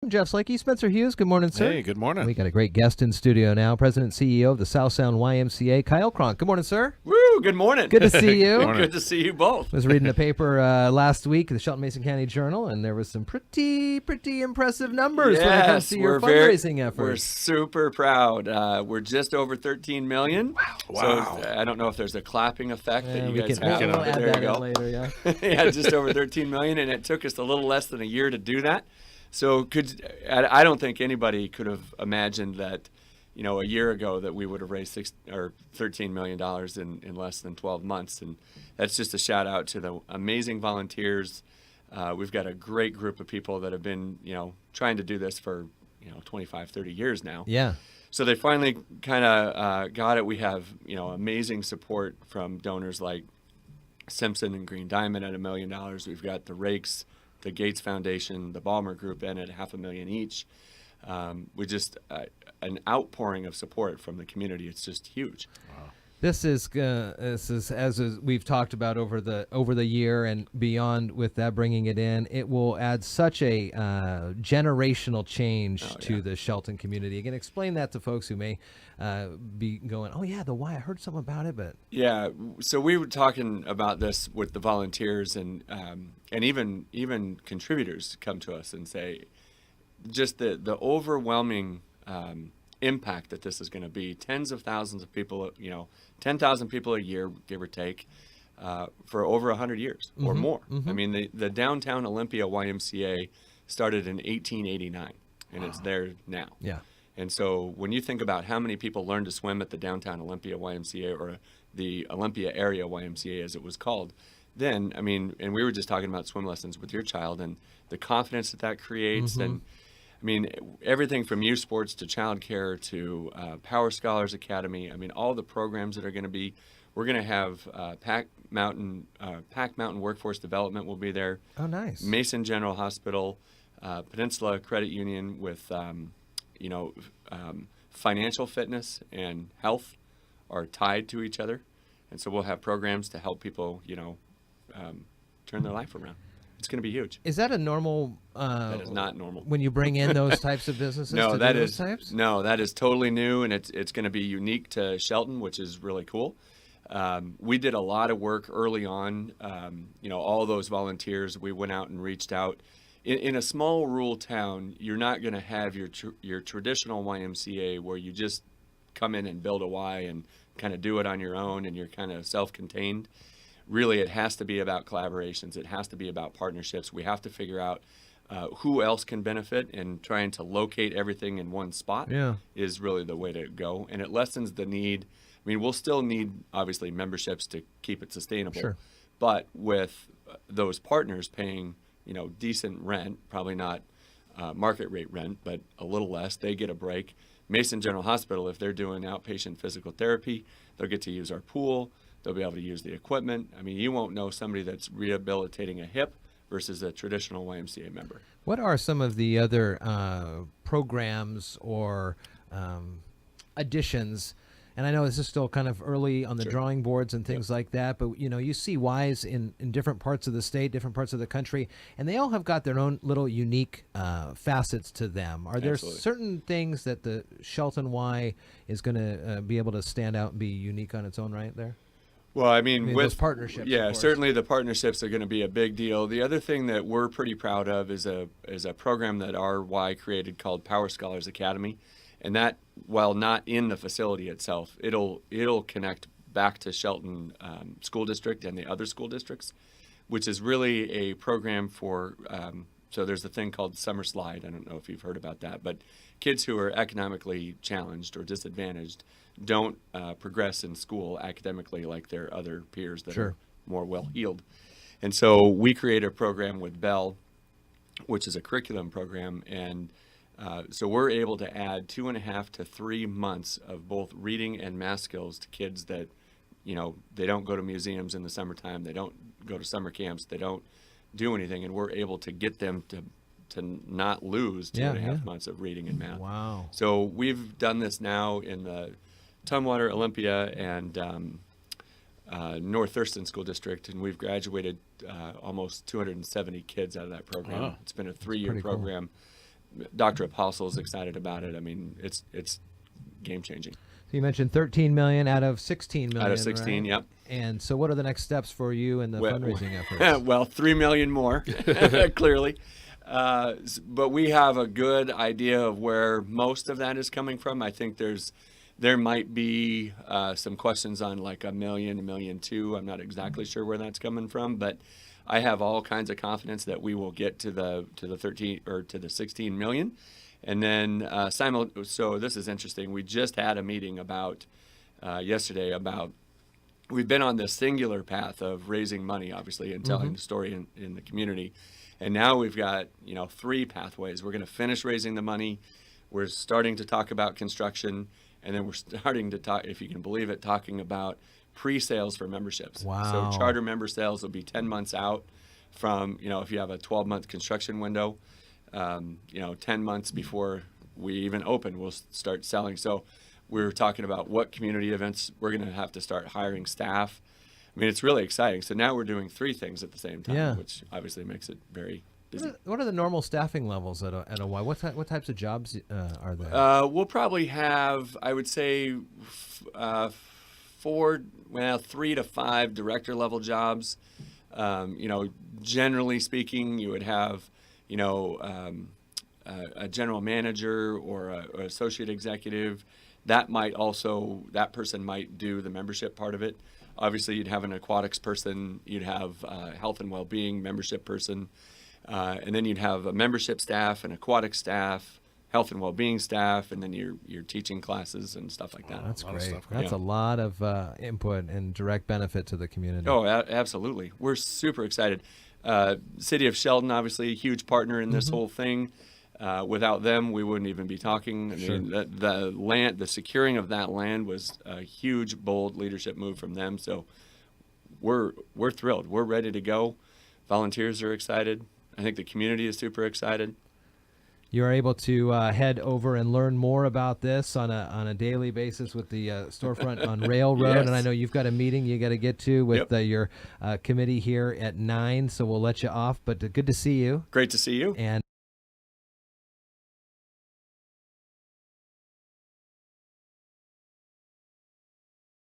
I'm Jeff Slakey. Spencer Hughes, good morning, sir. Hey, good morning. We got a great guest in studio now, President and CEO of the South Sound YMCA, Kyle Cronk. Good morning, sir. Woo, good morning. Good to see you. Good to see you both. I was reading the paper last week, the Shelton Mason County Journal, and there was some pretty impressive numbers when it comes to your fundraising efforts. We're super proud. We're just over 13 million. Wow. So I don't know if there's a clapping effect that you guys we'll have. add There that you in go. later, yeah. Yeah, just over 13 million, and it took us a little less than a year to do that. So I don't think anybody could have imagined that, a year ago that we would have raised $13 million in less than 12 months. And that's just a shout out to the amazing volunteers. We've got a great group of people that have been, trying to do this for, 25, 30 years now. Yeah. So they finally kind of got it. We have, amazing support from donors like Simpson and Green Diamond at $1 million. We've got the Rakes, the Gates Foundation, the Ballmer Group in at $500,000 each. We just an outpouring of support from the community. It's just huge. Wow. This is as we've talked about over the year and beyond. With that, bringing it in, it will add such a generational change to the Shelton community. Again, explain that to folks who may be going, "Oh yeah, the Y. I heard something about it." But yeah, so we were talking about this with the volunteers and even contributors come to us and say, just the overwhelming impact that this is going to be. Tens of thousands of people, 10,000 people a year, give or take, for over 100 years or more. I mean, the downtown Olympia YMCA started in 1889, and it's there now. Yeah. And so when you think about how many people learned to swim at the downtown Olympia YMCA, or the Olympia area YMCA as it was called, then, and we were just talking about swim lessons with your child and the confidence that creates. And everything from youth sports to childcare to Power Scholars Academy. All the programs that are going to be, we're going to have Pack Mountain Workforce Development will be there. Oh, nice. Mason General Hospital, Peninsula Credit Union with, financial fitness and health are tied to each other. And so we'll have programs to help people, turn their life around. It's going to be huge. Is that a normal? That is not normal. When you bring in those types of businesses, that is totally new, and it's going to be unique to Shelton, which is really cool. We did a lot of work early on. All those volunteers, we went out and reached out. In a small rural town, you're not going to have your traditional YMCA where you just come in and build a Y and kind of do it on your own, and you're kind of self-contained. Really, it has to be about collaborations. It has to be about partnerships. We have to figure out who else can benefit, and trying to locate everything in one spot is really the way to go. And it lessens the need. We'll still need, obviously, memberships to keep it sustainable. Sure. But with those partners paying, decent rent, probably not market rate rent, but a little less, they get a break. Mason General Hospital, if they're doing outpatient physical therapy, they'll get to use our pool. They'll be able to use the equipment. You won't know somebody that's rehabilitating a hip versus a traditional YMCA member. What are some of the other programs or additions? And I know this is still kind of early on the drawing boards and things like that, but you see Ys in different parts of the state, different parts of the country, and they all have got their own little unique facets to them. Are there certain things that the Shelton Y is going to be able to stand out and be unique on its own right there? Well, with those partnerships. Yeah, certainly the partnerships are going to be a big deal. The other thing that we're pretty proud of is a program that our Y created called Power Scholars Academy, and that, while not in the facility itself, it'll connect back to Shelton School District and the other school districts, which is really a program for. So there's a thing called Summer Slide. I don't know if you've heard about that, but kids who are economically challenged or disadvantaged don't progress in school academically like their other peers that are more well-heeled. And so we create a program with Bell, which is a curriculum program, and so we're able to add 2.5 to 3 months of both reading and math skills to kids that, they don't go to museums in the summertime, they don't go to summer camps, they don't do anything, and we're able to get them to not lose 2.5 months of reading and math. Wow. So we've done this now in the Tumwater, Olympia, and North Thurston School District, and we've graduated almost 270 kids out of that program. Wow. It's been a 3-year program. Dr. Apostle is excited about it. I mean, it's game changing. So you mentioned 13 million out of 16 million. Out of 16, right? yep. And so, what are the next steps for you in the fundraising efforts? Well, 3 million more, clearly. But we have a good idea of where most of that is coming from. I think there might be some questions on like $1 million, $1.2 million. I'm not exactly sure where that's coming from, but I have all kinds of confidence that we will get to the 13 or to the 16 million. And then so this is interesting. We just had a meeting about yesterday about we've been on this singular path of raising money, obviously, and telling the story in the community. And now we've got, 3 pathways. We're going to finish raising the money. We're starting to talk about construction. And then we're starting to talk, if you can believe it, talking about pre-sales for memberships. Wow. So charter member sales will be 10 months out from, if you have a 12-month construction window, 10 months before we even open, we'll start selling. So we're talking about what community events we're going to have to start hiring staff. I mean, it's really exciting. So now we're doing 3 things at the same time, which obviously makes it very busy. What are the normal staffing levels at a Y? What types of jobs are there? We'll probably have, I would say, 3 to 5 director level jobs. Generally speaking, you would have, a general manager or an associate executive. That person might do the membership part of it. Obviously, you'd have an aquatics person, you'd have a health and well-being membership person, and then you'd have a membership staff, an aquatic staff, health and well-being staff, and then your teaching classes and stuff like that. That's great. That's a lot of input and direct benefit to the community. Oh, absolutely. We're super excited. City of Sheldon, obviously, a huge partner in this whole thing. Without them, we wouldn't even be talking. I mean, the securing of that land was a huge, bold leadership move from them. So we're thrilled. We're ready to go. Volunteers are excited. I think the community is super excited. You are able to head over and learn more about this on a daily basis with the storefront on Railroad. Yes. And I know you've got a meeting you got to get to with your committee here at 9, so we'll let you off. But good to see you. Great to see you. And